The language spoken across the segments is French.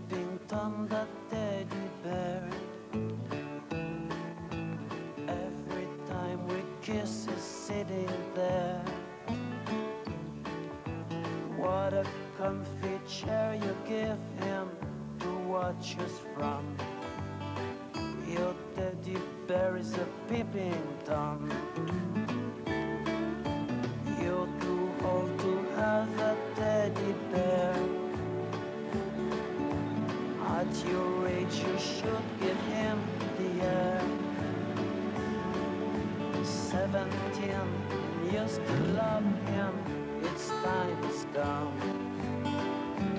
peeping Tom, that teddy bear. Every time we kiss, he's sitting there. What a comfy chair you give him to watch us from. Your teddy bear is a peeping Tom. You're too old to have a teddy bear. At your age you should give him the air. 17, used to love him, its time is gone.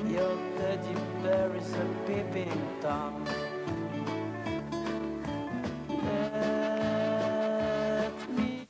Your teddy bear is a peeping Tom. Let me.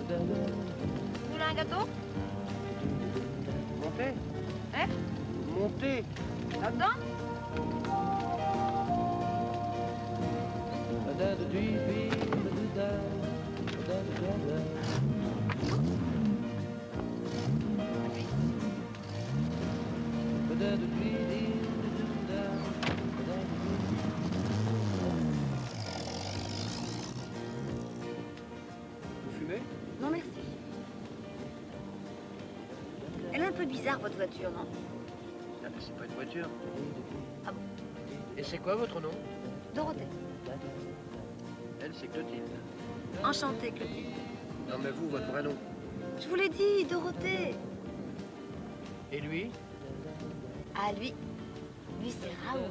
Vous voulez un gâteau? Montez. Hein? Montez. Là-dedans? Vous fumez? Non, merci. Elle est un peu bizarre, votre voiture, non? Ah, mais c'est pas une voiture. Ah bon? Et c'est quoi votre nom? Dorothée. Elle, c'est Clotilde. Enchantée, Clotilde. Non, mais vous, votre vrai nom. Je vous l'ai dit, Dorothée. Et lui? Ah, lui c'est Raoul.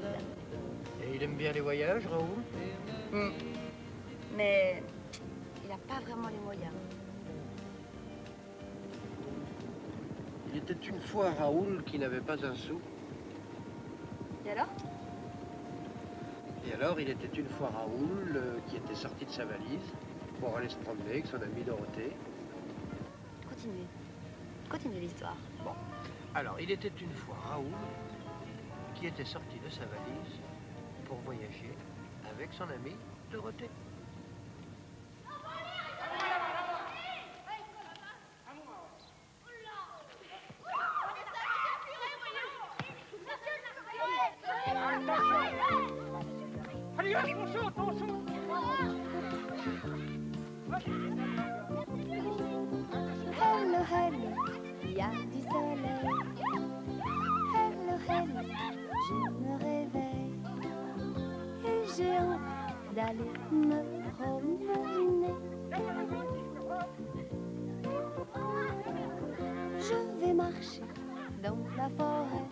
Et il aime bien les voyages, Raoul? Mais il n'a pas vraiment les moyens. Il était une fois Raoul qui n'avait pas un sou. Et alors? Et alors, il était une fois Raoul qui était sorti de sa valise pour aller se promener avec son amie Dorothée. Continuez. Continuez l'histoire. Bon. Alors, il était une fois Raoul qui était sorti de sa valise pour voyager avec son amie Dorothée. Allez, on saute, on saute. Hello, hello, il y a du soleil. Hello, hello, je me réveille. Et j'ai envie d'aller me promener. Je vais marcher dans la forêt.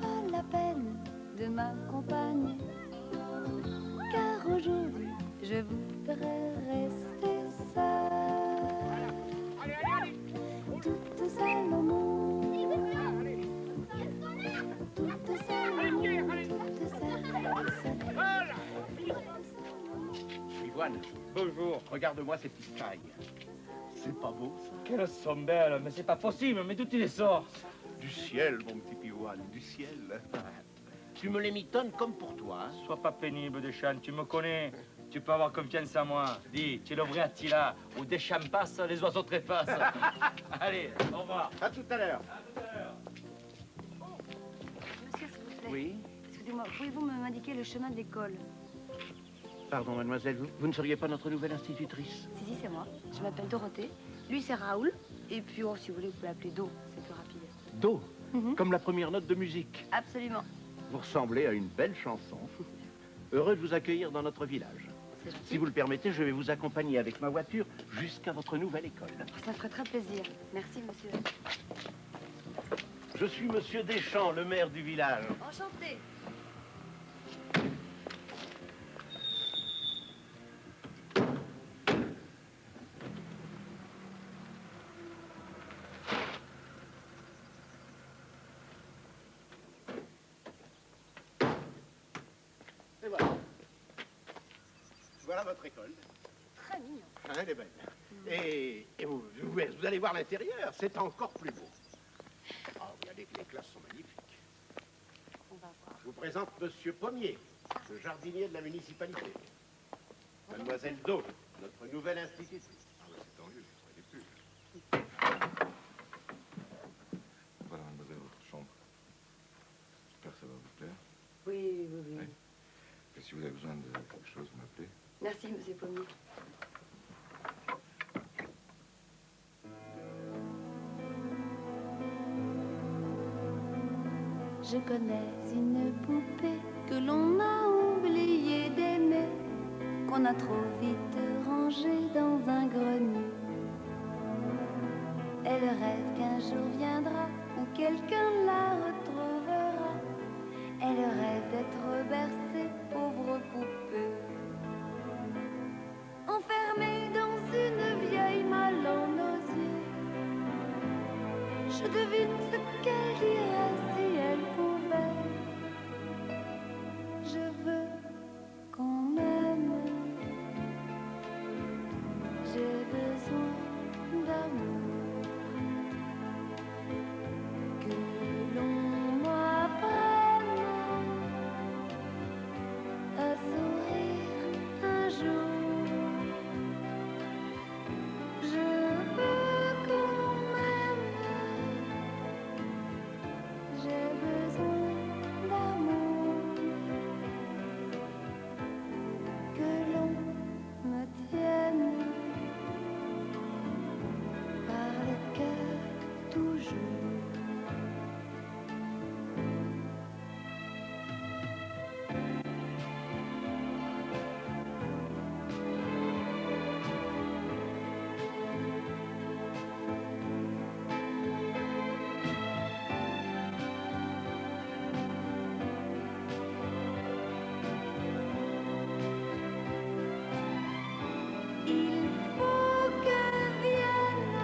Pas la peine de m'accompagner. Car aujourd'hui, je voudrais rester seule. Toute seule au monde. Toute seule au monde. Toute seule. Ivoine, Bonjour. regarde-moi ces petites cailles. C'est pas beau, ça? Qu'elles sont belles, mais c'est pas possible, mais d'où tu les sors? Du ciel, mon petit Ivoine, du ciel. Tu me les mitonnes comme pour toi. Hein? Sois pas pénible, Deschamps, tu me connais. Tu peux avoir confiance en moi. Dis, tu es le vrai Attila. Où Deschamps passe, les oiseaux trépassent. Allez, au revoir. À tout à l'heure. Monsieur, s'il vous plaît. Oui? Excusez-moi, pouvez-vous m'indiquer le chemin de l'école? Pardon, mademoiselle, vous ne seriez pas notre nouvelle institutrice? Si, c'est moi. Je m'appelle Dorothée. Lui, c'est Raoul. Et puis, oh, si vous voulez, vous pouvez l'appeler Do, c'est plus rapide. Do, Mhm. comme la première note de musique. Absolument. Vous ressemblez à une belle chanson. Heureux de vous accueillir dans notre village. C'est gentil. Si vous le permettez, je vais vous accompagner avec ma voiture jusqu'à votre nouvelle école. Ça ferait très plaisir. Merci, monsieur. Je suis monsieur Deschamps, le maire du village. Enchanté. Et voilà. Voilà votre école. Très mignon. Hein, elle est belle. Et vous allez voir l'intérieur, c'est encore plus beau. Ah, regardez que les classes sont magnifiques. On va voir. Je vous présente monsieur Pommier, le jardinier de la municipalité. Mademoiselle Do, notre nouvelle institutrice. Ah bah c'est tant mieux, je ferai des pubs. Voilà, mademoiselle, votre chambre. J'espère que ça va vous plaire. Oui, oui, oui. Oui. Et si vous avez besoin de quelque chose, vous m'appelez. Merci, monsieur Pommier. Je connais une poupée que l'on a oublié d'aimer, qu'on a trop vite rangée dans un grenier. Elle rêve qu'un jour viendra où quelqu'un la retrouvera. Elle rêve d'être bercée, pauvre poupée. Enfermée dans une vieille malle en osier, je devine ce qu'elle dirait si elle pouvait. Je veux qu'on m'aime. J'ai besoin d'amour. Que l'on m'apprenne à sourire un jour. Je veux qu'on m'aime. J'ai besoin d'amour. Que l'on me tienne par le cœur toujours. Il faut que vienne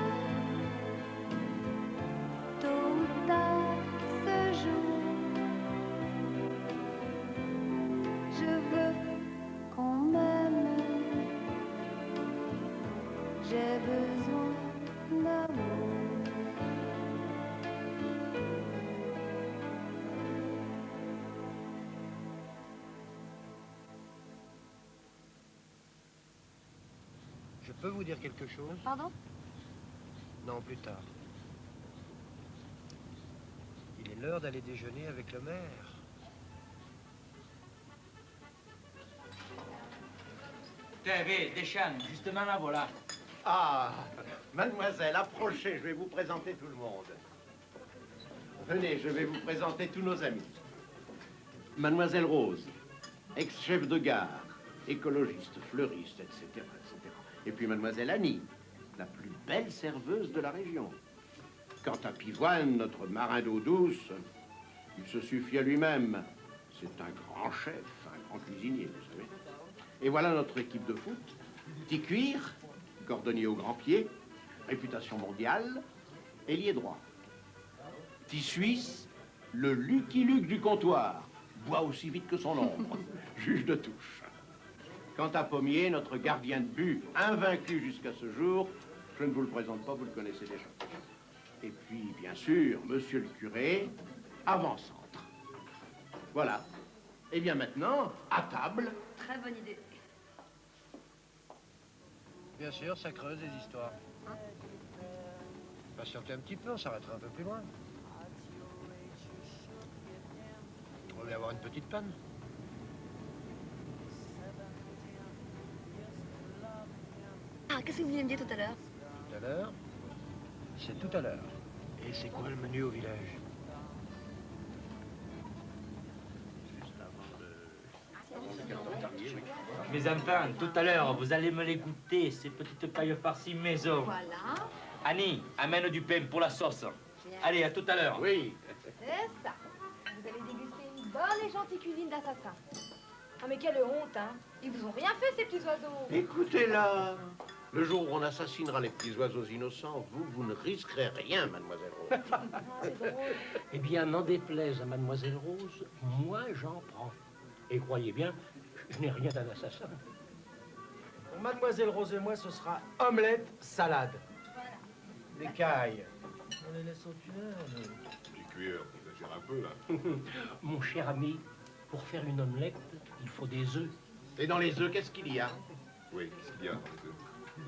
tôt ou tard ce jour. Je veux qu'on m'aime. J'ai besoin d'amour. Je peux vous dire quelque chose? Pardon? Non, plus tard. Il est l'heure d'aller déjeuner avec le maire. TV, Deschamps, justement là, voilà. Ah, mademoiselle, approchez, je vais vous présenter tout le monde. Venez, je vais vous présenter tous nos amis. Mademoiselle Rose, ex-chef de gare, écologiste, fleuriste, etc., etc. Et puis mademoiselle Annie, la plus belle serveuse de la région. Quant à Pivoine, notre marin d'eau douce, il se suffit à lui-même. C'est un grand chef, un grand cuisinier, vous savez. Et voilà notre équipe de foot. Ticuir, cordonnier au grand pied, réputation mondiale, ailier droit. Suisse, le Lucky Luke du comptoir, boit aussi vite que son ombre, juge de touche. Quant à Pommier, notre gardien de but, invaincu jusqu'à ce jour, je ne vous le présente pas, vous le connaissez déjà. Et puis, bien sûr, monsieur le curé, avant-centre. Voilà. Et bien maintenant, à table. Très bonne idée. Bien sûr, ça creuse des histoires. Patientez un petit peu, on s'arrêtera un peu plus loin. On va y avoir une petite panne. Ah, qu'est-ce que vous vouliez me dire tout à l'heure? Tout à l'heure, C'est tout à l'heure. Et c'est quoi le menu au village? Mes enfants, tout à l'heure, vous allez me les goûter, ces petites pailles farcies maison. Voilà. Annie, amène du pain pour la sauce. Allez, à tout à l'heure. Oui. C'est ça. Vous allez déguster une bonne et gentille cuisine d'assassin. Ah mais quelle honte, hein. Ils vous ont rien fait, ces petits oiseaux. Écoutez-la. Le jour où on assassinera les petits oiseaux innocents, vous ne risquerez rien, mademoiselle Rose. Ah, c'est drôle. Eh bien, n'en déplaise à Mademoiselle Rose, moi j'en prends. Et croyez bien, je n'ai rien d'un assassin. Pour Mademoiselle Rose et moi, ce sera omelette, salade. Des cailles. On les laisse au tunnel. Les cuillères, t'exagères un peu, là. Mon cher ami, pour faire une omelette, il faut des œufs. Et dans les œufs, qu'est-ce qu'il y a? Oui, qu'est-ce qu'il y a dans les œufs? Des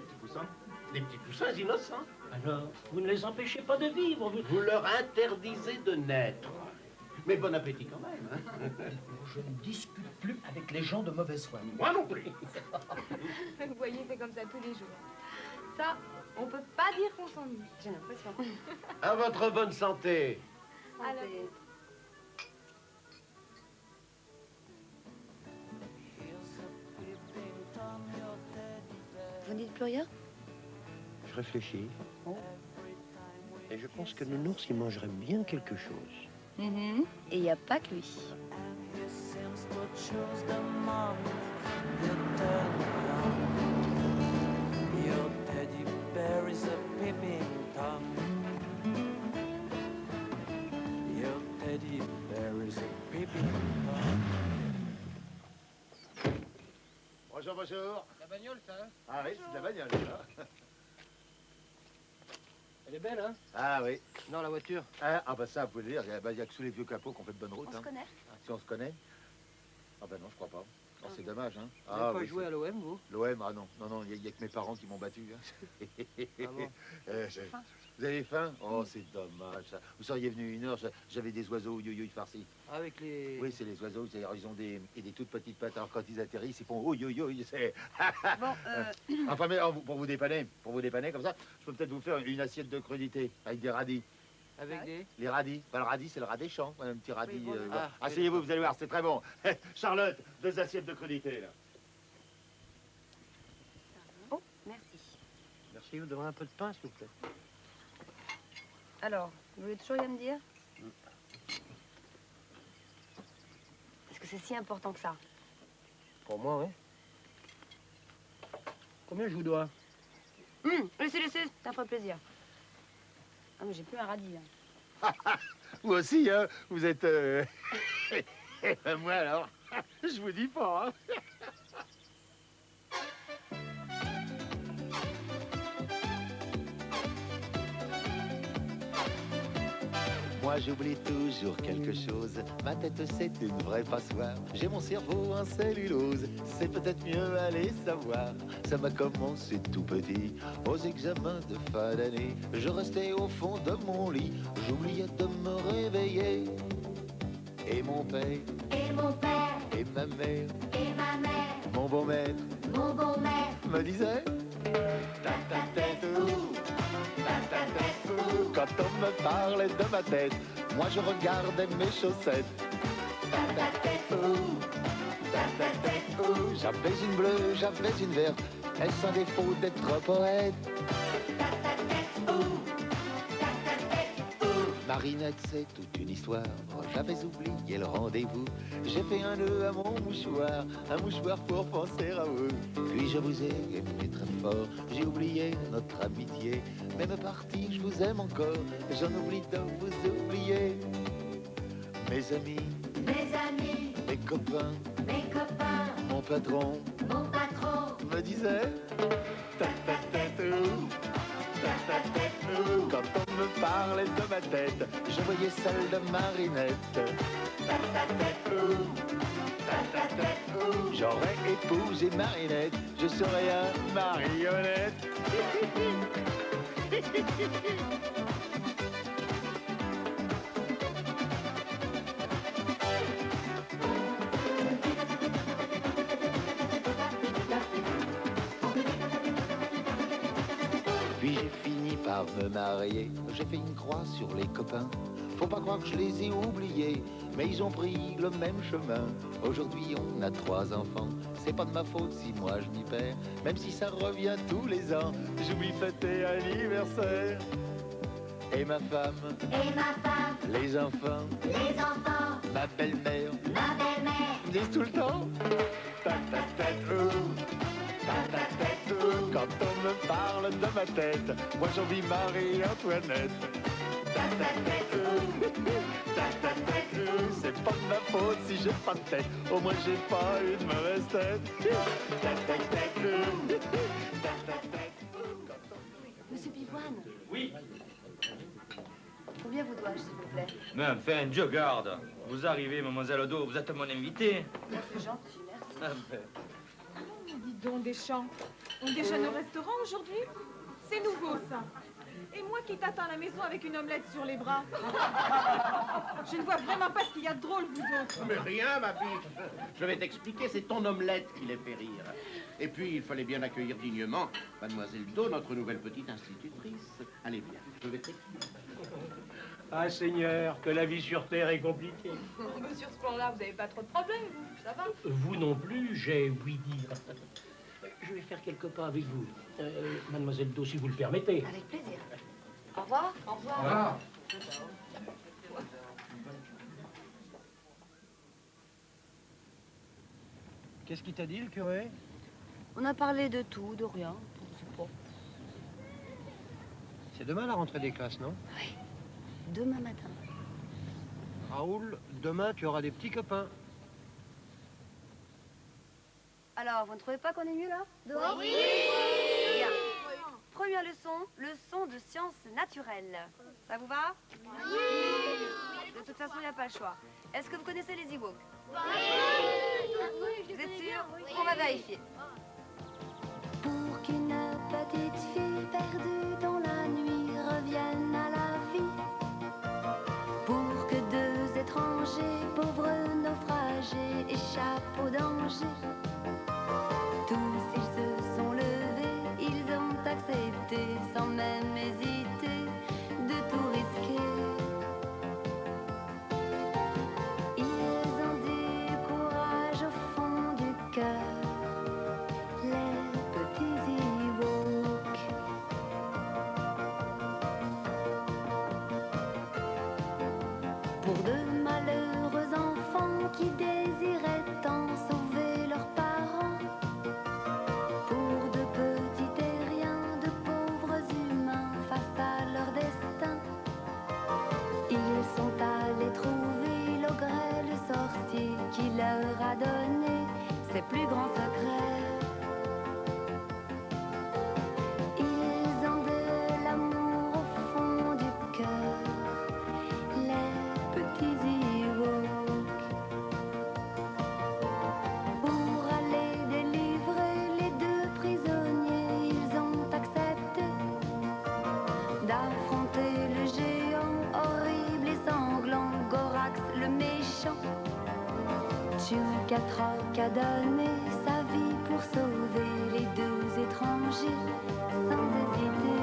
petits poussins? Des petits poussins innocents. Alors, vous ne les empêchez pas de vivre. Vous leur interdisez de naître. Mais bon appétit quand même. Hein. Je ne discute plus avec les gens de mauvaise foi. Moi non plus. Vous voyez, c'est comme ça tous les jours. Ça, on peut pas dire qu'on s'ennuie. J'ai l'impression. À votre bonne santé. Alors, Vous dites plus rien? Je réfléchis. Et je pense que le nounours, il mangerait bien quelque chose. Et il n'y a pas que lui. He seems to choose the moment you turn around. Your teddy bear is a peeping Tom. Your teddy bear is a peeping Tom. Bonjour, bonjour. La bagnole, ça, hein? Ah oui, c'est de la bagnole, ça. Elle est belle, hein? Ah oui. Non, la voiture. Ah bah ça, vous pouvez le dire. Il y a que sous les vieux capots qu'on fait de bonne route. On se connaît? Si on se connaît? Ah bah non, je crois pas. Oh, c'est dommage, hein. Vous n'avez pas joué à l'OM, vous? L'OM, ah non, non, non, il y a que mes parents qui m'ont battu. Hein. Ah bon? Vous avez faim? Oh, c'est dommage, ça. Vous seriez venu une heure, j'avais des oiseaux yo-yo farcis. Avec les... Oui, c'est les oiseaux, ils ont des toutes petites pattes. Alors quand ils atterrissent, ils font oh yo-yo, c'est... Bon, Enfin, mais pour vous dépanner comme ça, je peux peut-être vous faire une assiette de crudité avec des radis. Avec des... Les radis. Enfin, le radis, c'est le rat des champs. Un petit radis. voilà. Voilà. Ah, Asseyez-vous, vous allez voir, c'est très bon. Charlotte, 2 assiettes de crudité, là. oh, merci. Merci, vous donnerez un peu de pain, s'il vous plaît. Alors, vous voulez toujours rien me dire? Est-ce que c'est si important que ça? Pour moi, oui. Combien je vous dois? Laissez, ça ferait plaisir. Ah, mais j'ai plus un radis, là. Vous aussi, hein. Vous êtes... Moi, alors, je vous dis pas, hein. Moi j'oublie toujours quelque chose, ma tête c'est une vraie passoire. J'ai mon cerveau en cellulose, c'est peut-être mieux aller savoir. Ça m'a commencé tout petit, aux examens de fin d'année. Je restais au fond de mon lit, j'oubliais de me réveiller. Et mon père, Et mon père, et ma mère, et ma mère, mon beau maître, mon beau maître, me disaient ta tête où, ta tête où. Quand on me parlait de ma tête, moi je regardais mes chaussettes. Ta tête où, ta tête où. J'avais une bleue, j'avais une verte, est-ce un défaut d'être poète? Marinette, c'est toute une histoire. J'avais oublié le rendez-vous. J'ai fait un nœud à mon mouchoir, un mouchoir pour penser à vous. Puis je vous ai aimé très fort. J'ai oublié notre amitié. Même parti, je vous aime encore. J'en oublie de vous oublier. Mes amis, mes copains, mon patron, me disait ta tête où. Quand on me parlait de ma tête, je voyais celle de Marinette. J'aurais épousé Marinette, je serais un marionnette. Puis j'ai fini par me marier. J'ai fait une croix sur les copains. Faut pas croire que je les ai oubliés, mais ils ont pris le même chemin. Aujourd'hui, on a 3 enfants. C'est pas de ma faute si moi je m'y perds, même si ça revient tous les ans. J'oublie fêter anniversaire. Et ma femme, les enfants, ma belle-mère, me disent tout le temps ta tête, ta tête, quand on me parle de ma tête, moi j'envie Marie-Antoinette. Ta tête, c'est pas de ma faute si j'ai pas de tête, au moins j'ai pas une mauvaise tête. Ta tête, Monsieur Pivoine, Oui. combien vous dois-je, s'il vous plaît? Mais enfin, Dieu garde. Vous arrivez, mademoiselle Odo, vous êtes mon invité. C'est gentil, merci. Ah ben. Dis donc, Deschamps, on déjeune au restaurant aujourd'hui? C'est nouveau, ça. Et moi qui t'attends à la maison avec une omelette sur les bras. Je ne vois vraiment pas ce qu'il y a de drôle, vous autres. Mais rien, ma biche. Je vais t'expliquer, c'est ton omelette qui les fait rire. Et puis, il fallait bien accueillir dignement Mademoiselle Do, notre nouvelle petite institutrice. Allez bien, je vais t'expliquer. Ah, Seigneur, que la vie sur Terre est compliquée. Mais sur ce plan-là, vous n'avez pas trop de problèmes, vous, ça va? Vous non plus, j'ai ouï dire. Je vais faire quelques pas avec vous. Mademoiselle Do, si vous le permettez. Avec plaisir. Au revoir. Au revoir. Qu'est-ce qu'il t'a dit, le curé? On a parlé de tout, de rien. Je sais pas. C'est demain la rentrée des classes, non? Oui. Demain matin. Raoul, demain, tu auras des petits copains. Alors, vous ne trouvez pas qu'on est mieux là? Dehors? Oui. Bien. Première leçon de sciences naturelles. Ça vous va? Oui. De toute façon, il n'y a pas le choix. Est-ce que vous connaissez les Ewoks? Oui. Vous êtes sûr? On va vérifier. Pour qu'une petite fille perdue dans la nuit revienne à la vie. Pour que 2 étrangers, pauvres naufragés, échappent au danger. Tous ils se sont levés, ils ont accepté sans même hésiter de tout risquer. Ils ont du courage au fond du cœur, les petits Ewoks. Pour 2 malheureux enfants qui désiraient tant sauver leurs parents, pour 2 petits terriens, de pauvres humains face à leur destin, ils sont allés trouver l'ogre, le sorcier qui leur a donné ses plus grands secrets. Ils ont de l'amour au fond du cœur, les petits Ewoks. Pour aller délivrer les 2 prisonniers, ils ont accepté d'affronter le géant horrible et sanglant, Gorax le méchant. Chewcatroc a donné sa vie pour sauver les 2 étrangers sans hésiter.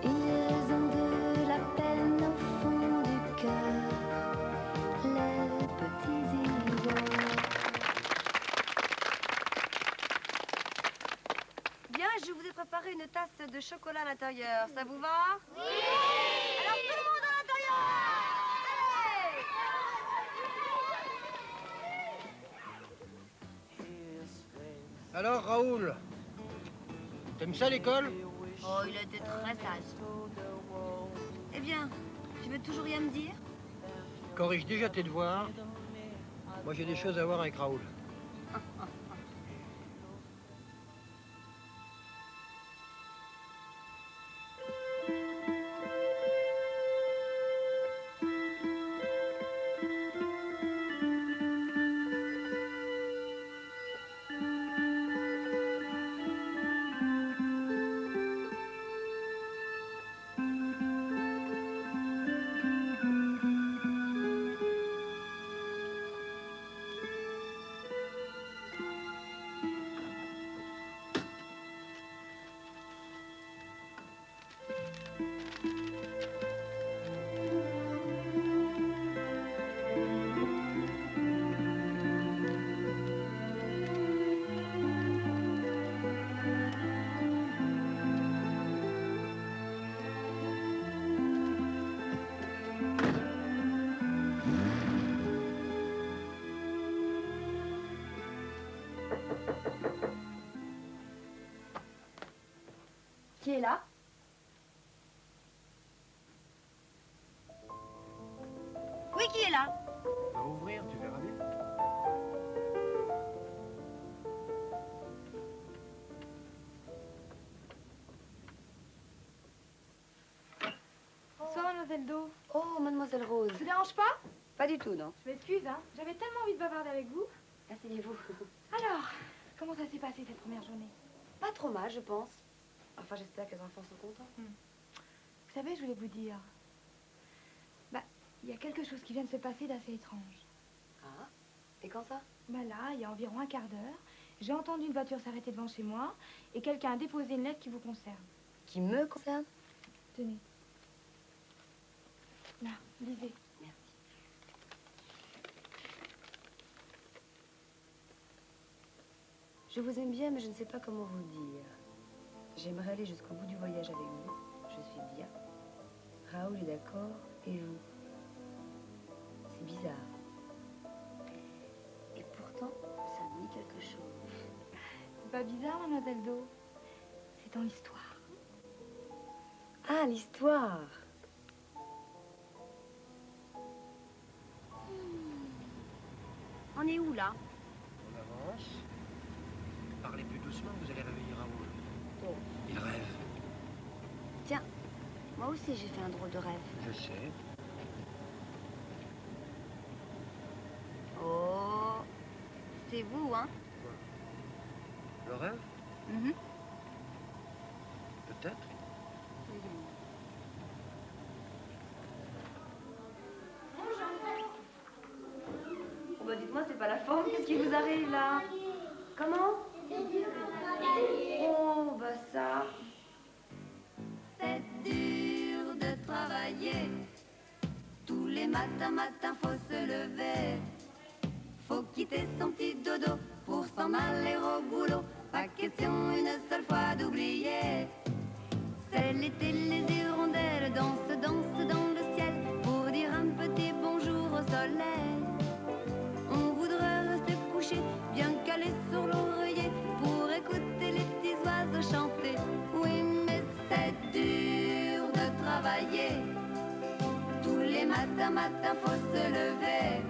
Ils ont de la peine au fond du cœur, les petits Ewoks. Bien, je vous ai préparé une tasse de chocolat à l'intérieur. Ça vous va? Oui. Alors tout le monde à l'intérieur! Allez! Alors, Raoul, t'aimes ça l'école? Oh, il était très sage. Eh bien, tu veux toujours rien me dire? Corrige déjà tes devoirs. Moi, j'ai des choses à voir avec Raoul. Qui est là? Oui, qui est là? Va ouvrir, tu verras bien. Bonsoir, mademoiselle Do. Oh, mademoiselle Rose. Ça vous dérange pas? Pas du tout, non. Je m'excuse, hein. J'avais tellement envie de bavarder avec vous. Asseyez-vous. Alors, comment ça s'est passé cette première journée? Pas trop mal, je pense. Enfin, j'espère que les enfants sont contents. Vous savez, je voulais vous dire... Bah, il y a quelque chose qui vient de se passer d'assez étrange. Ah, et quand ça? Bah là, il y a environ un quart d'heure, j'ai entendu une voiture s'arrêter devant chez moi et quelqu'un a déposé une lettre qui vous concerne. Qui me concerne? Tenez. Là, lisez. Merci. Je vous aime bien, mais je ne sais pas comment vous le dire. J'aimerais aller jusqu'au bout du voyage avec vous. Je suis bien. Raoul est d'accord, et vous? C'est bizarre. Et pourtant, ça me dit quelque chose. C'est pas bizarre, mademoiselle Do. C'est dans l'histoire. Ah, l'histoire. On est où, là? On avance. Parlez plus doucement, vous allez réveiller Raoul. Oh. Il rêve. Tiens, moi aussi j'ai fait un drôle de rêve. Je sais. Oh, c'est vous, hein? Le rêve? Mhm. Peut-être. Oh bah dites-moi, c'est pas la forme, qu'est-ce qui vous arrive là? Comment? Oh bah ça. C'est dur de travailler. Tous les matins, faut se lever. Faut quitter son petit dodo pour s'en aller au boulot. Pas question une seule fois d'oublier. C'est l'été, les hirondelles dansent dans le ciel pour dire un petit bonjour au soleil. On voudrait rester couché, bien calé sur l'oreiller pour écouter les petits oiseaux chanter. Oui, mais c'est dur de travailler. Tous les matins, faut se lever.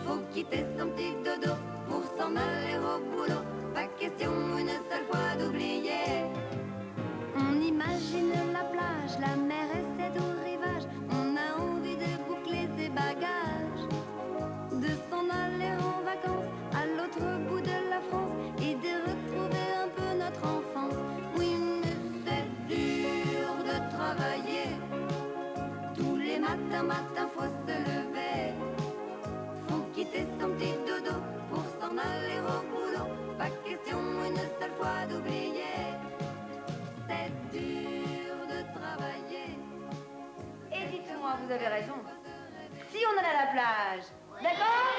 Faut quitter son petit dodo pour s'en aller au boulot. Pas question une seule fois d'oublier. On imagine la plage, la mer et ses doux rivages. On a envie de boucler ses bagages, de s'en aller en vacances à l'autre bout de la France et de retrouver un peu notre enfance. Oui, mais c'est dur de travailler. Tous les matins, faut se lever. Faut quitter son petit dodo pour s'en aller au boulot. Pas question une seule fois d'oublier. C'est dur de travailler. Et dites-moi, vous avez raison. Si on allait à la plage, d'accord?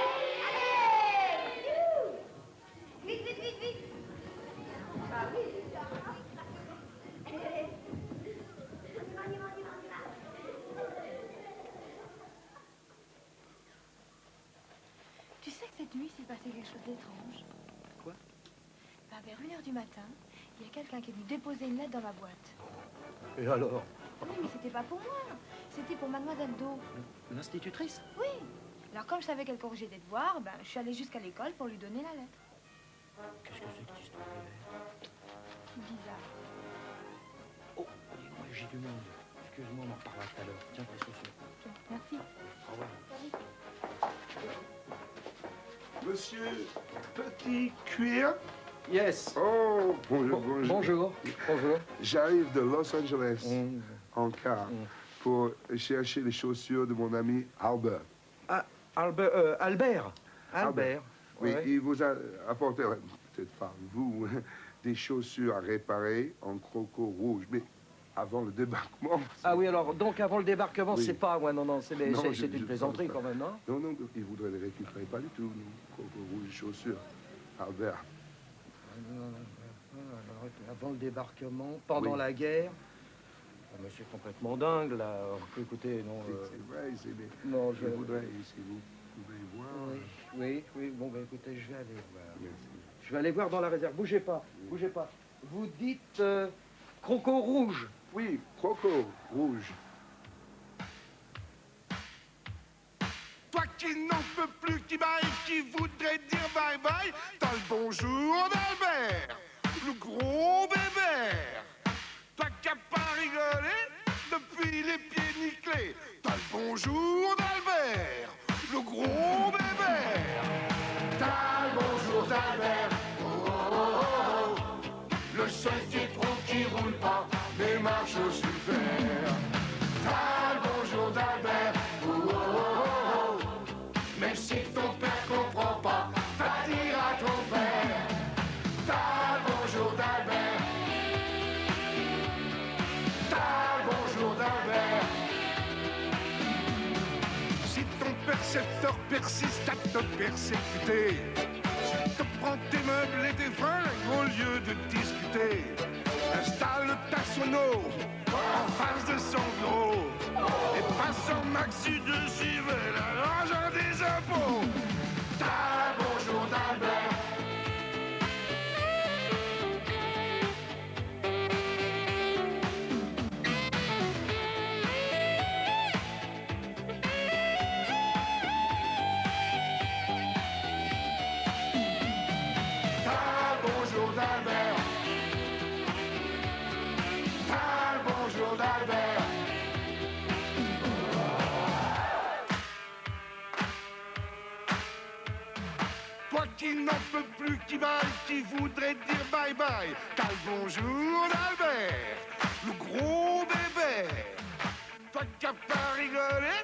Allez! Vite, vite, vite, vite! Ah oui, c'est ça. Tu sais que cette nuit, s'est passé quelque chose d'étrange. Quoi? Ben, vers 1h du matin, il y a quelqu'un qui est venu déposer une lettre dans ma boîte. Et alors? Oui, mais c'était pas pour moi. C'était pour mademoiselle Do. L'institutrice? Oui. Alors, comme je savais qu'elle corrigeait des devoirs, ben, je suis allée jusqu'à l'école pour lui donner la lettre. Qu'est-ce que c'est que cette histoire de lettre? Bizarre. Oh, moi j'ai du monde. Excuse-moi, on en reparlera tout à l'heure. Tiens, tes chaussures. Ok, merci. Au revoir. Monsieur Petit Cuir. Yes. Oh, bonjour, bonjour. Bonjour. Bonjour. J'arrive de Los Angeles en car pour chercher les chaussures de mon ami Albert. Ah, Albert. Albert. Oui, Ouais. il vous a apporté, peut-être pas vous, des chaussures à réparer en croco rouge, mais avant le débarquement. Ah oui, alors, donc avant le débarquement, Oui. c'est pas... Ouais, non, c'est Non, je une pense plaisanterie pas. quand même, non? Non, non, il voudrait les récupérer pas du tout, non. Croco rouge, chaussures. Albert. Avant le débarquement, pendant Oui. la guerre. Oh, monsieur est complètement dingue, là. Écoutez, non... C'est vrai, c'est bien. Non, Je voudrais, si vous pouvez voir. Oui. Bon, ben écoutez, je vais aller voir. Merci. Je vais aller voir dans la réserve. Bougez pas, bougez pas. Vous dites Croco rouge. Oui, Croco rouge. Toi qui n'en peux plus, qui baille, qui voudrait dire bye bye, t'as le bonjour d'Albert, le gros bébert. Toi qui n'as pas rigolé depuis les pieds nickelés, t'as le bonjour d'Albert, le gros bébert. T'as le bonjour d'Albert, oh, oh, oh, oh. Le seul citron qui roule pas, mais marche au super. T'as le bonjour d'Albert, oh, oh, oh, oh. Même si ton père comprend pas, va dire à ton père. T'as le bonjour d'Albert. T'as le bonjour d'Albert. Si ton percepteur persiste à te persécuter, s'il te prend tes meubles et tes fringues au lieu de discuter, installe ta sono en face de son bureau et passe en maxi dessus l'argent des impôts. T'as le bonjour d'Albert. T'as le bonjour d'Albert. T'as le bonjour d'Albert. Toi qui n'en peux plus, qui baille, qui voudrait dire bye bye, t'as le bonjour d'Albert, le gros bébé. Toi qui n'as pas rigolé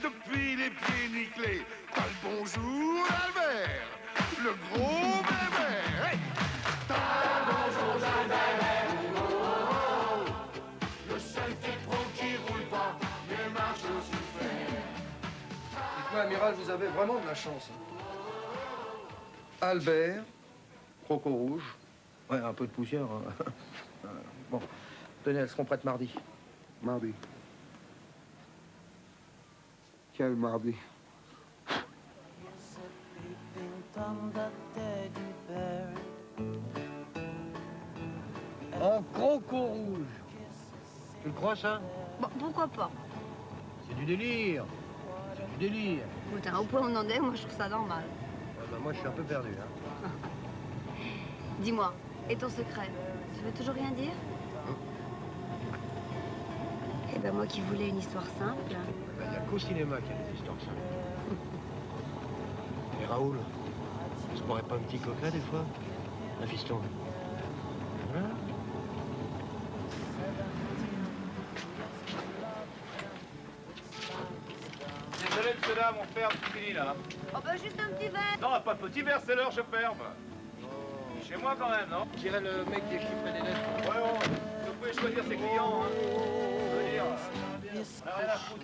depuis les pieds nickelés, t'as le bonjour d'Albert, le gros bébé. Hey, t'as le bonjour d'Albert, oh, oh, oh. Le seul citron qui roule pas, mais marche au super. Dites-moi, amiral, vous avez vraiment de la chance. Albert, Croco rouge. Ouais, un peu de poussière. Hein. Bon, tenez, elles seront prêtes mardi. Mardi. Quel mardi? Un croco rouge. Tu le crois, ça? Bon, pourquoi pas? C'est du délire. C'est du délire. Putain, au point où on en est, moi je trouve ça normal. Ouais, bah, moi, je suis un peu perdu, hein. Dis-moi, et ton secret? Tu veux toujours rien dire? Eh ben moi qui voulais une histoire simple. Il n'y a qu'au cinéma qu'il y a des histoires simples. Et Raoul, tu se croirais pas un petit coquin des fois? Un fiston. Hein? Désolé, monsieur, là, mon père, c'est fini, là. Oh bah juste un petit verre. Non, pas de petit verre, c'est l'heure, je ferme. Chez moi, quand même, non? Je dirais le mec qui chiffrait les lettres. Ouais, ouais. Vous pouvez choisir ses clients, hein. Je veux dire, on a rien à foutre.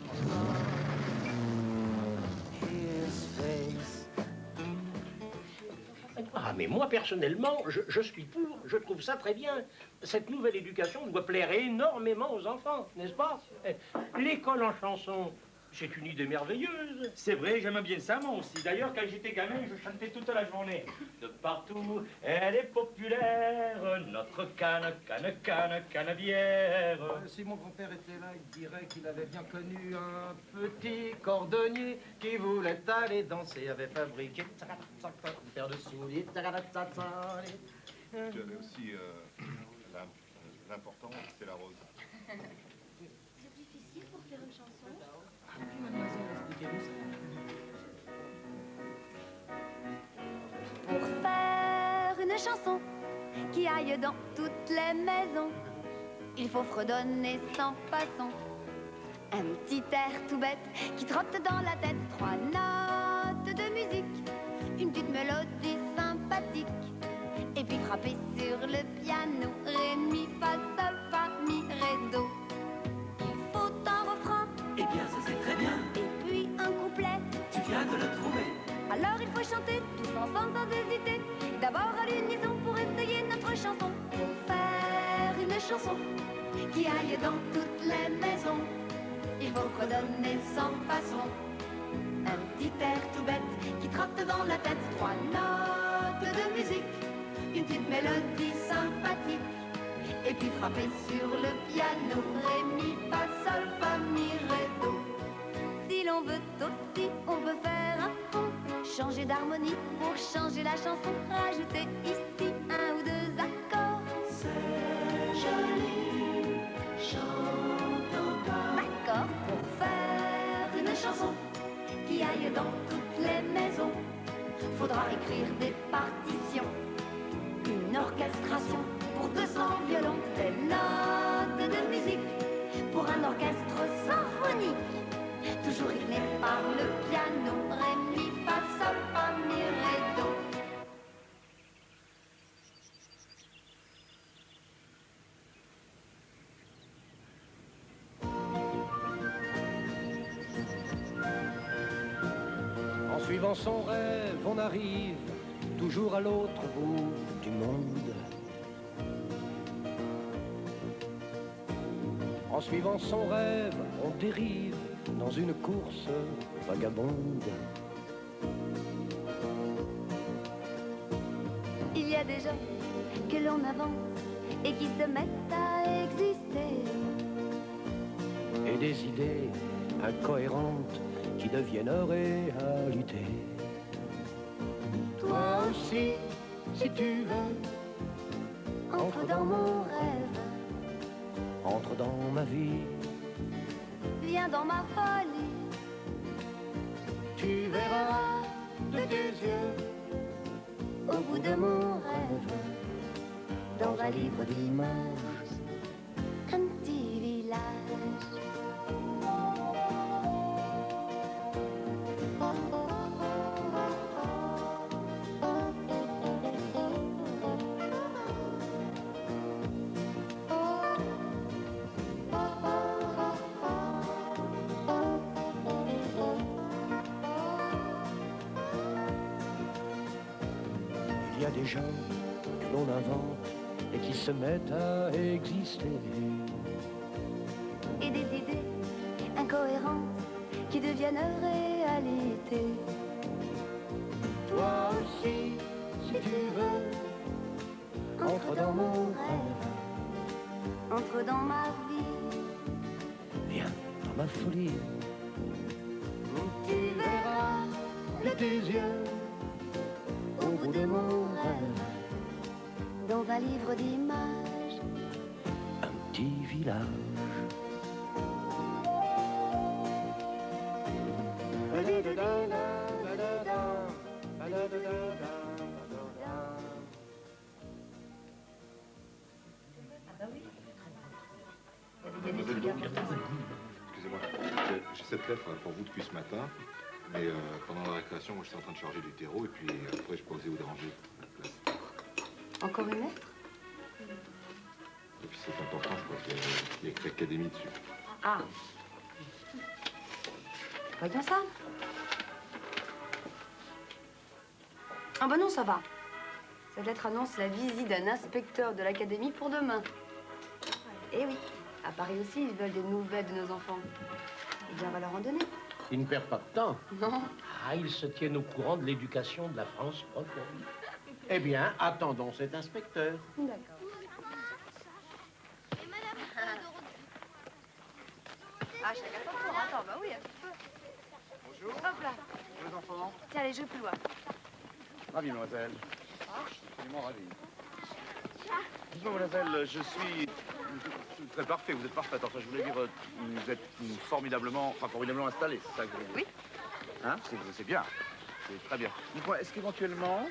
Ah, mais moi, personnellement, je suis pour, je trouve ça très bien. Cette nouvelle éducation doit plaire énormément aux enfants, n'est-ce pas? L'école en chanson, c'est une idée merveilleuse. C'est vrai, j'aime bien ça, moi aussi. D'ailleurs, quand j'étais gamin, je chantais toute la journée. De partout, elle est populaire, notre canne-bière. Si mon grand-père était là, il dirait qu'il avait bien connu un petit cordonnier qui voulait aller danser, avait fabriqué une paire de souliers. Tu avais aussi l'important, c'est la rose. C'est difficile pour faire une chanson? Pour faire une chanson qui aille dans toutes les maisons, il faut fredonner sans façon. Un petit air tout bête qui trotte dans la tête, 3 notes de musique, une petite mélodie sympathique, et puis frapper sur le piano, ré, mi, fa, sol, fa, mi, ré, do. Il faut un refrain, Eh bien, ça c'est très bien, et puis un couplet. tu viens de le trouver. Alors il faut chanter tous ensemble sans hésiter. D'abord à l'unisson pour essayer notre chanson. Pour faire une chanson qui aille dans toutes les maisons, il faut redonner sans façon. Un petit air tout bête qui trotte dans la tête, 3 notes de musique, une petite mélodie sympathique, et puis frapper sur le piano. Ré, mi, fa, sol, fa, mi, ré, do. Si l'on veut aussi, on peut faire un fond, changer d'harmonie pour changer la chanson, rajouter ici un ou deux accords. C'est joli, chante encore. D'accord, pour faire une chanson qui aille dans toutes les maisons, faudra écrire des partitions, une orchestration pour 200 violons, des notes de musique pour un orchestre symphonique, toujours rythmé par le piano. Ré, mi, fa, sol, fa, mi, ré, do. En suivant son rêve, on arrive toujours à l'autre bout du monde. En suivant son rêve, on dérive dans une course vagabonde. Il y a des gens que l'on invente et qui se mettent à exister. Et des idées incohérentes qui deviennent réalité. Toi aussi, si tu veux, entre dans mon rêve, entre dans ma vie, viens dans ma folie. tu verras de tes yeux, au bout de mon rêve, dans un livre d'images, un petit village. Il y a des gens que l'on invente et qui se mettent à exister. Et des idées incohérentes qui deviennent réalité. Toi aussi, si tu veux, entre dans mon rêve, entre dans ma vie, viens dans ma folie. tu verras de tes yeux, au bout de mon rêve, dans un livre d'images, Un petit village. Excusez-moi, j'ai cette lettre pour vous depuis ce matin, mais pendant la récréation, moi, je suis en train de charger du terreau, et puis après, je peux oser vous déranger. Encore une lettre? Et puis c'est important, je crois qu'il y a écrit Académie dessus. Ah. Voyons ça. Ah bah non, ça va. Cette lettre annonce la visite d'un inspecteur de l'académie pour demain. Eh oui, à Paris aussi, ils veulent des nouvelles de nos enfants. Eh bien, on va leur en donner. Ils ne perdent pas de temps. Non. Ah, ils se tiennent au courant de l'éducation de la France profonde. Eh bien, attendons cet inspecteur. D'accord. Ah, chacun son tour. Attends, bah oui, un petit peu. Bonjour. Hop là. Les enfants. Tiens, les jeux plus loin. Ravi, mademoiselle. Absolument ravi. Dites-moi, mademoiselle, je suis très parfait, vous êtes parfaite. Enfin, je voulais dire, vous êtes formidablement installée, c'est ça que je veux dire. Oui. Hein, c'est bien. C'est très bien. Dites-moi, est-ce qu'éventuellement,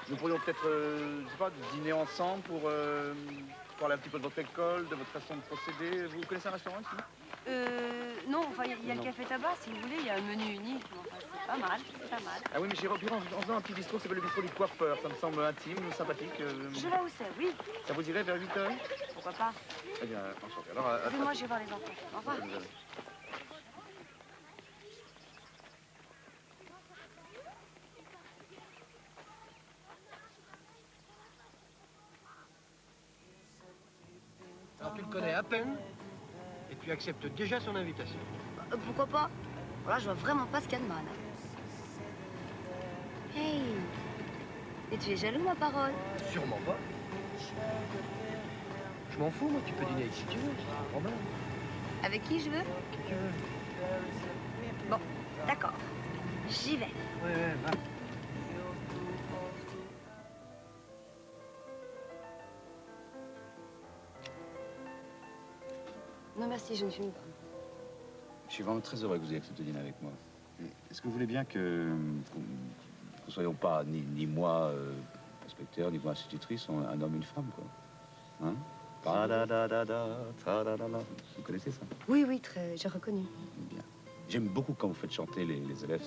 nous pourrions peut-être, je sais pas, dîner ensemble pour parler un petit peu de votre école, de votre façon de procéder. Vous connaissez un restaurant ici? Non, enfin, il y a le café tabac, si vous voulez, il y a un menu unique. Enfin, c'est pas mal, c'est pas mal. Ah oui, mais j'ai repris en faisant un petit bistrot qui s'appelle le bistrot du coiffeur. Ça me semble intime, sympathique. Je vois où c'est, oui. Ça vous irait vers 8h? Pourquoi pas? Eh bien, enchanté. Alors, Excusez-moi, je vais voir les enfants. Au revoir. Alors tu le connais à peine et tu acceptes déjà son invitation. Pourquoi pas? Voilà, je vois vraiment pas ce qu'il y a de mal. Hey! Et tu es jaloux, ma parole? Sûrement pas. Je m'en fous, moi, tu peux dîner avec qui tu veux, c'est pas un problème. Avec qui je veux? Qui tu veux. Bon, d'accord. J'y vais. Ouais, va. Non, merci, je ne fume pas. Je suis vraiment très heureux que vous ayez accepté de dîner avec moi. Est-ce que vous voulez bien que ne soyons pas ni moi inspecteur, ni moi institutrice, un homme et une femme, quoi? Hein? Vous connaissez ça? Oui, oui, j'ai reconnu. Bien. J'aime beaucoup quand vous faites chanter les élèves,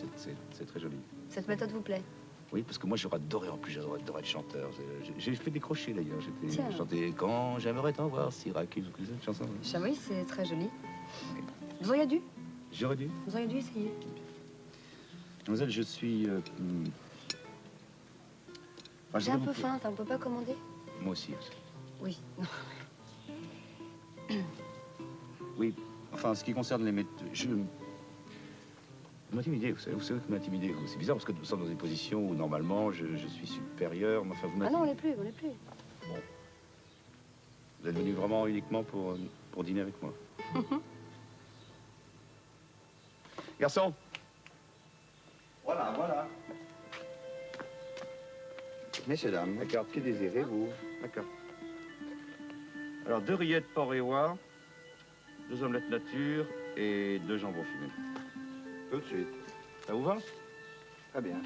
c'est très joli. Cette méthode vous plaît? Oui, parce que moi j'aurais adoré, en plus j'aurais adoré être chanteur. J'ai fait des crochets d'ailleurs. J'ai chanté Quand j'aimerais t'en voir, Syracuse. Vous connaissez cette chanson? Oui, c'est très joli. Vous auriez dû? J'aurais dû. Vous auriez dû essayer. Mademoiselle, je suis. Enfin, J'ai un peu faim, on peut pas commander? Moi aussi. Oui. Non. Oui, enfin, ce qui concerne les méthodes, vous m'intimidez, vous savez que vous m'intimidez. C'est bizarre parce que nous sommes dans des positions où normalement je suis supérieur, mais enfin vous Ah non, on l'est plus, on l'est plus. Bon. Vous êtes venu vraiment uniquement pour dîner avec moi. Garçon. Voilà. Messieurs, dames, la carte que désirez-vous? D'accord. Alors, 2 rillettes port-et-oie, 2 omelettes nature et 2 jambons fumés. Tout de suite. Ça vous va? Très bien.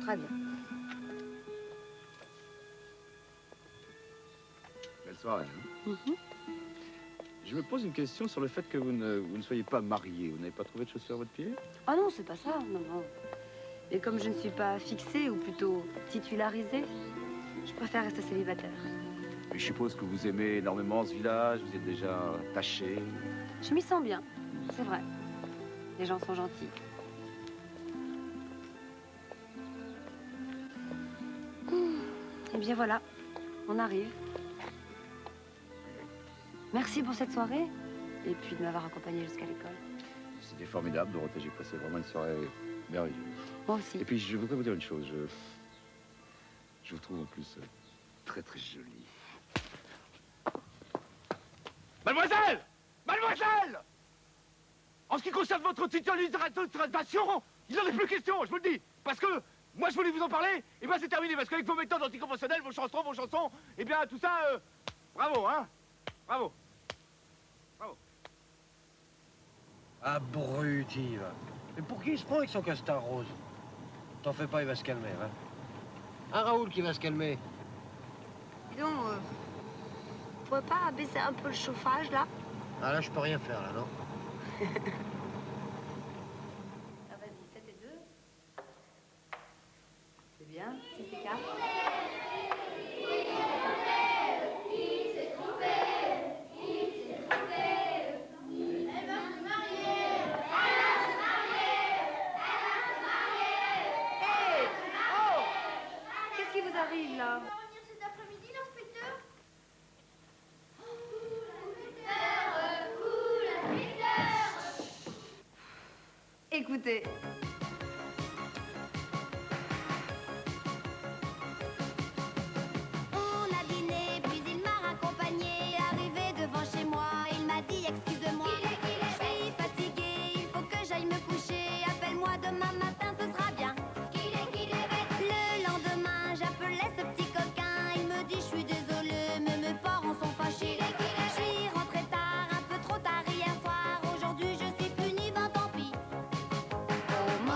Très bien. Belle soirée. Hein? Je me pose une question sur le fait que vous ne soyez pas marié. Vous n'avez pas trouvé de chaussures à votre pied? Ah non, c'est pas ça, non. Et comme je ne suis pas fixée, ou plutôt titularisée, je préfère rester célibataire. Mais je suppose que vous aimez énormément ce village, vous êtes déjà attaché. Je m'y sens bien, c'est vrai. Les gens sont gentils. Eh bien voilà, on arrive. Merci pour cette soirée, et puis de m'avoir accompagnée jusqu'à l'école. C'était formidable, Dorothée. J'ai passé vraiment une soirée merveilleuse. Moi aussi. Et puis, je voudrais vous dire une chose. Je vous trouve en plus très, très jolie. Mademoiselle! Mademoiselle! En ce qui concerne votre titularisation, il n'en est plus question, je vous le dis. Parce que moi, je voulais vous en parler, et bien c'est terminé. Parce qu'avec vos méthodes anticonventionnelles, vos chansons, et bien tout ça, bravo, hein? Bravo. Bravo. Abruti, va. Mais pour qui il se prend avec son castor rose? T'en fais pas, il va se calmer, va. Un Raoul qui va se calmer. Dis donc, vous pouvez pas baisser un peu le chauffage, là? Ah là, je peux rien faire, là, non? Ah, vas-y, 7 et 2. C'est bien, 6 et 4. Arrive là. Il va revenir cet après-midi, l'inspecteur? Écoutez. On a dîné, puis il m'a raccompagné. Arrivé devant chez moi, il m'a dit excuse-moi. Je suis fatiguée, il faut que j'aille me coucher. Appelle-moi demain matin, ce sera bien. Le lendemain, j'appelais ce petit coquin. Il me dit je suis désolée, mais mes parents sont fâchés. Je suis rentrée tard, un peu trop tard hier soir. Aujourd'hui, je suis punie, ben tant pis. Oh,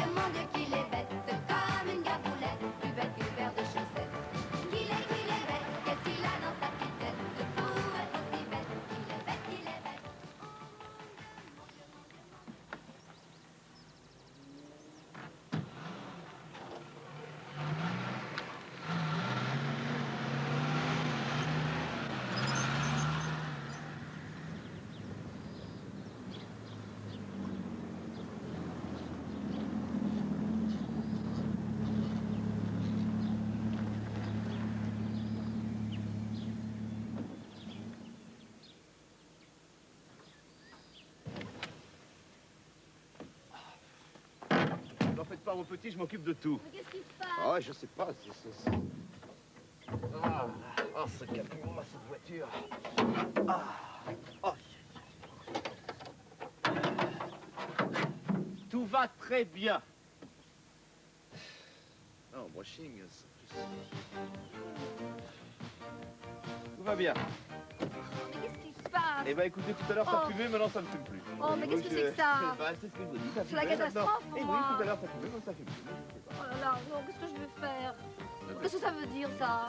que mon Dieu qu'il est bête, comme une gaboulette, plus bête qu'une paire de chaussettes. Qu'il est bête, qu'est-ce qu'il a dans sa petite tête, pour être aussi bête, qu'il est bête, qu'il est bête. N'en faites pas, mon petit, je m'occupe de tout. Mais qu'est-ce qui se passe? Ah, je sais pas, Ah, oh, ce camion, cette voiture. Ah, oh. Tout va très bien. Non, brushing, c'est plus... Tout va bien. Mais qu'est-ce qui se passe? Eh ben, écoutez, tout à l'heure, ça Oh. fumait, maintenant, ça ne fume plus. Oh, mais qu'est-ce que c'est que ça? Bah, c'est ce que je vous dis, ça C'est la fumait, catastrophe maintenant. pour Eh moi. oui, tout à l'heure, ça fumait, maintenant, ça fume plus. Oh là là, non, qu'est-ce que je vais faire? Qu'est-ce que ça veut dire, ça?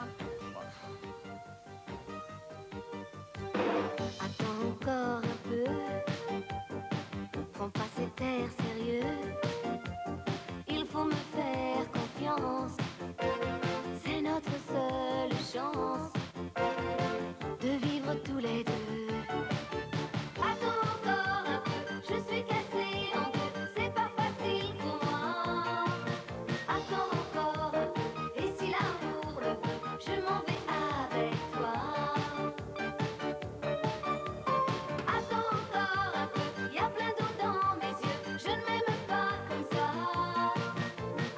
Attends encore un peu, faut pas cet air sérieux. Il faut me faire confiance, c'est notre seule chance de vivre tous les deux. Attends encore un peu, je suis cassée en deux, c'est pas facile pour moi. Attends encore un peu, et si l'amour le veut, je m'en vais avec toi. Attends encore un peu, y a plein d'eau dans mes yeux, je ne m'aime pas comme ça.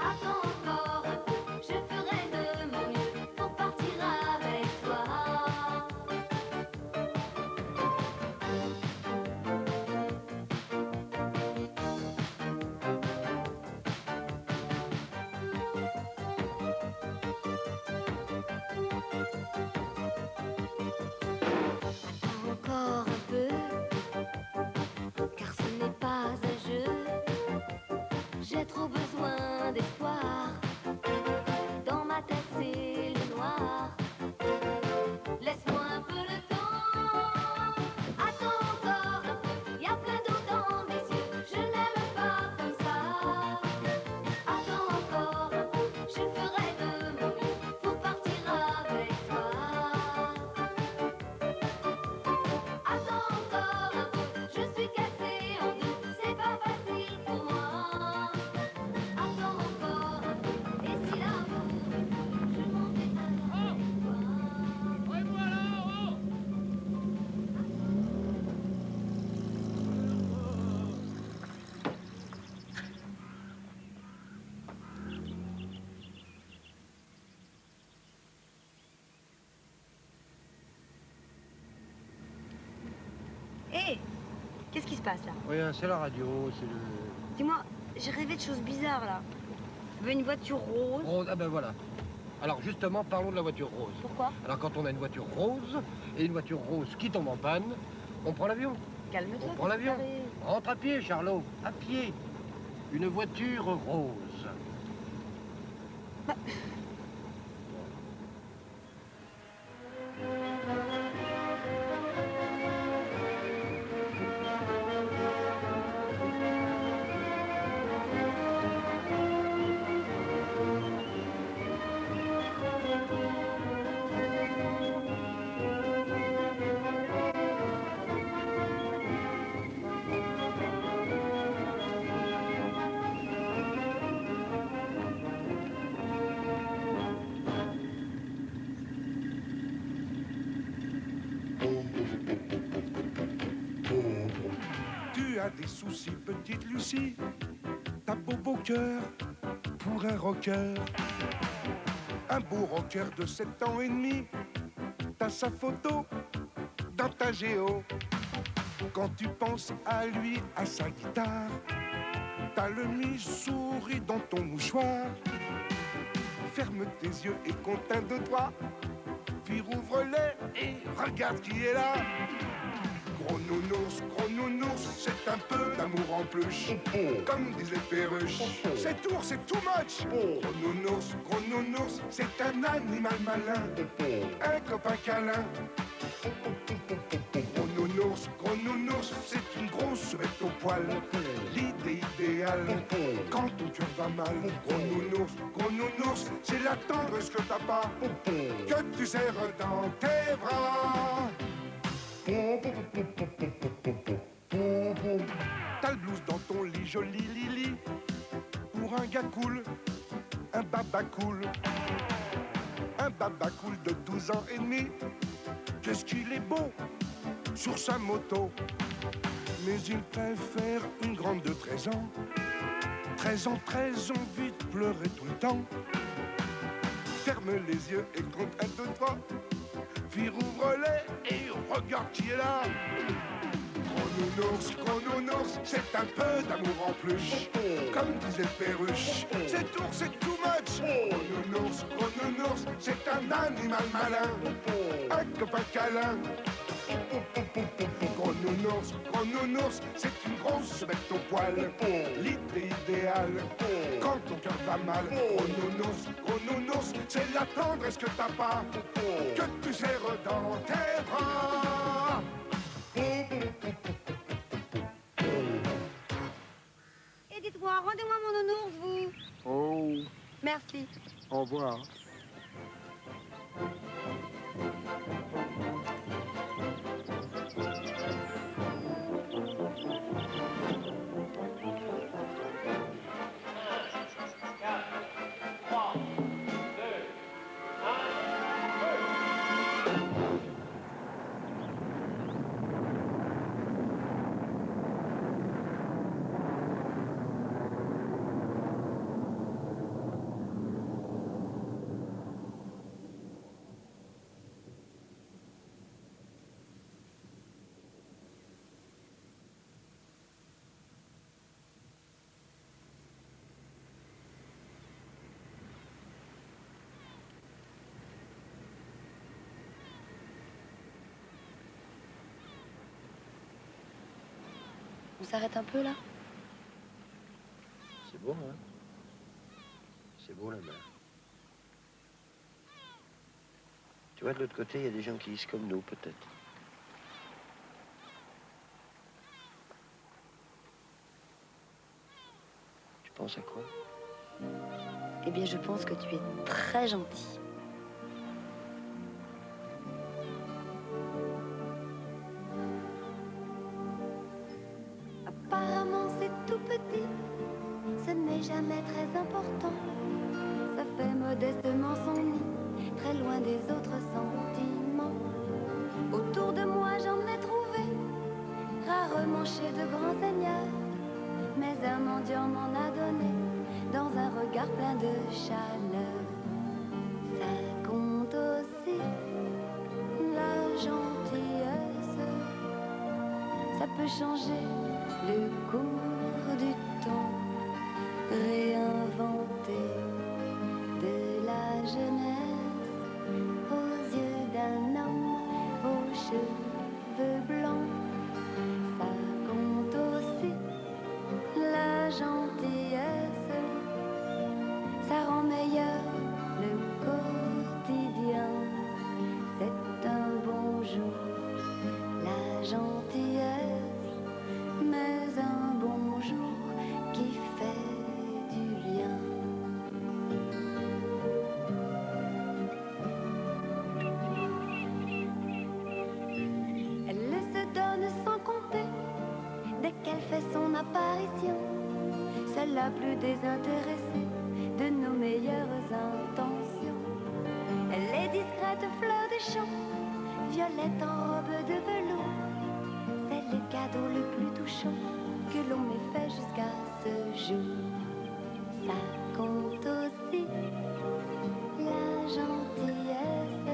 Attends encore un peu, je ferai de mon mieux pour partir avec toi. Attends encore un peu, car ce n'est pas un jeu. J'ai trop besoin d'espoir. Dans ma tête c'est le noir. Laisse-moi un peu le temps. Attends encore un peu, y a plein d'eau dans mes yeux. Je n'aime pas comme ça. Attends encore un peu, je ferai de mon mieux pour partir avec toi. Attends encore un peu, je suis cassée en deux, c'est pas facile pour moi. Attends encore un peu, et si l'amour me veut, je m'en vais avec toi. Hé, qu'est-ce qui se passe là? Rien, c'est la radio, c'est le... Dis-moi, j'ai rêvé de choses bizarres là. Je veux une voiture rose. Rose, ah ben voilà. Alors justement, parlons de la voiture rose. Pourquoi? Alors quand on a une voiture rose, et une voiture rose qui tombe en panne, on prend l'avion. Calme-toi. On prend l'avion. qu'est-ce qui t'arrive? Rentre à pied, Charlot, à pied. Une voiture rose. Tu as des soucis, petite Lucie. T'as beau cœur pour un rocker. Un beau rocker de 7 ans et demi. T'as sa photo dans ta géo. Quand tu penses à lui, à sa guitare, t'as le mi-souris dans ton mouchoir. Ferme tes yeux et compte un, deux, trois. Puis rouvre-les et regarde qui est là. Gros nounours, c'est un peu d'amour en plus. Comme disait Perruche, cet ours c'est too much. Gros nounours, c'est un animal malin. Un copain câlin. Gros nounours, c'est une grosse bête au poil. L'idée idéale, quand ton cœur va mal. Gros nounours, c'est la tendresse que t'as pas, que tu serres dans tes bras. T'as le blues dans ton lit, joli Lily. Pour un gars cool, un baba cool. Un baba cool de 12 ans et demi. Qu'est-ce qu'il est beau sur sa moto. Mais il préfère une grande de 13 ans. 13 ans, envie de pleurer tout le temps. Ferme les yeux et compte 1, 2, 3. Puis rouvre-les et regarde qui est là. Gros nounours, c'est un peu d'amour en plus. Comme disait Perruche, cet ours c'est too much. Gros nounours, c'est un animal malin. Un copain câlin. Gros nounours, c'est une grosse bête au poil. L'idée idéale, quand ton cœur va mal. Gros nounours, c'est la tendresse que t'as pas, que tu serres dans tes bras. Et dites-moi, rendez-moi mon nounours, vous. Oh, Merci. au revoir. On s'arrête un peu là? C'est beau, hein? C'est beau la mer. Tu vois, de l'autre côté, il y a des gens qui disent comme nous, peut-être. Tu penses à quoi? Eh bien, je pense que tu es très gentil. Apparemment c'est tout petit, ce n'est jamais très important. Ça fait modestement son nid, très loin des autres sentiments. Autour de moi j'en ai trouvé, rarement chez de grands seigneurs. Mais un mendiant m'en a donné, dans un regard plein de chaleur. Ça compte aussi, la gentillesse. Ça peut changer le cours du temps, réinventer de la jeunesse aux yeux d'un homme aux cheveux blancs. Ça compte aussi la gentillesse, ça rend meilleur le quotidien. C'est un bon jour, la gentillesse, mais un bon jour qui fait du lien. Elle se donne sans compter, dès qu'elle fait son apparition. C'est la plus désintéressée de nos meilleures intentions. Elle est discrète fleur de champ, violette en robe de velours. C'est le cadeau le plus touchant que l'on m'ait fait jusqu'à ce jour. Ça compte aussi, la gentillesse.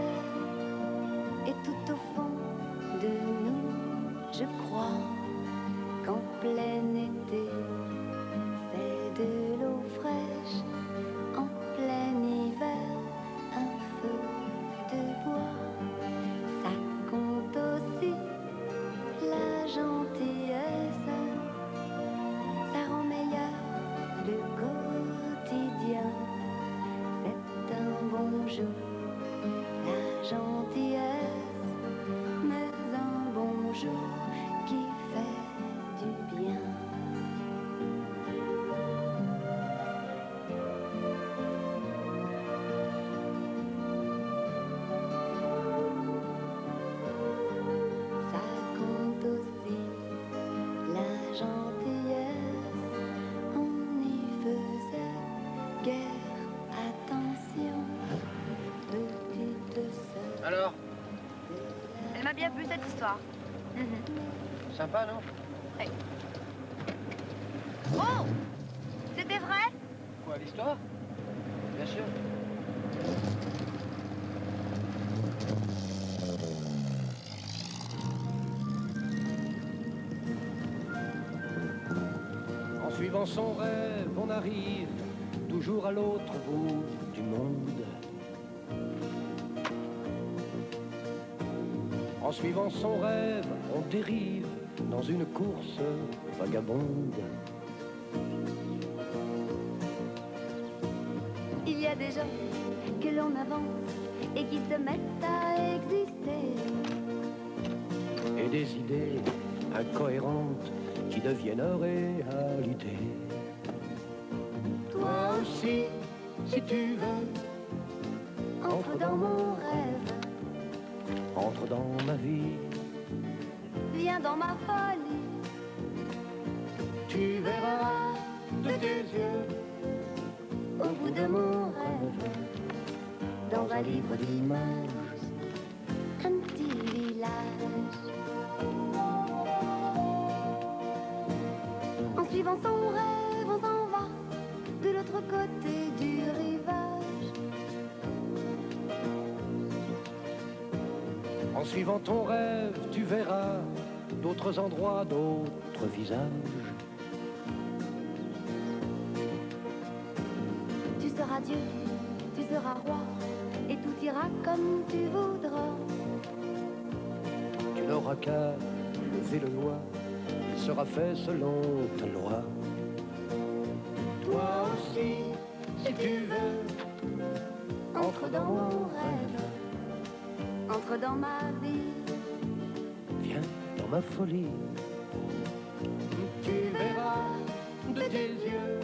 Et tout au fond de nous, je crois qu'en plein été, c'est de l'eau fraîche. En plein hiver, un feu de bois. Ça compte aussi, la bonjour, la gentillesse, mais un bonjour qui fait du bien. Ça compte aussi la gentillesse, on y faisait guère attention. Petite sœur. Alors, Elle m'a bien plu cette histoire. sympa, non? Ouais. Oh! C'était vrai? Quoi, l'histoire? Bien sûr. En suivant son rêve, on arrive toujours à l'autre bout du monde. En suivant son rêve, on dérive dans une course vagabonde. Il y a des gens que l'on invente et qui se mettent à exister. Et des idées incohérentes qui deviennent réalité. Toi aussi, si tu veux, entre dans mon rêve, Entre dans ma vie, viens dans ma folie. Tu verras de tes yeux, au bout de mon rêve, dans un livre d'images, un petit village. En suivant son rêve, on s'en va de l'autre côté du rivage. en suivant ton rêve, tu verras d'autres endroits, d'autres visages. Tu seras Dieu, tu seras roi, et tout ira comme tu voudras. Tu n'auras qu'à lever le doigt, il sera fait selon ta loi. Toi aussi, si tu veux, entre dans mon rêve, entre dans ma vie. Viens dans ma folie. Tu verras de tes yeux,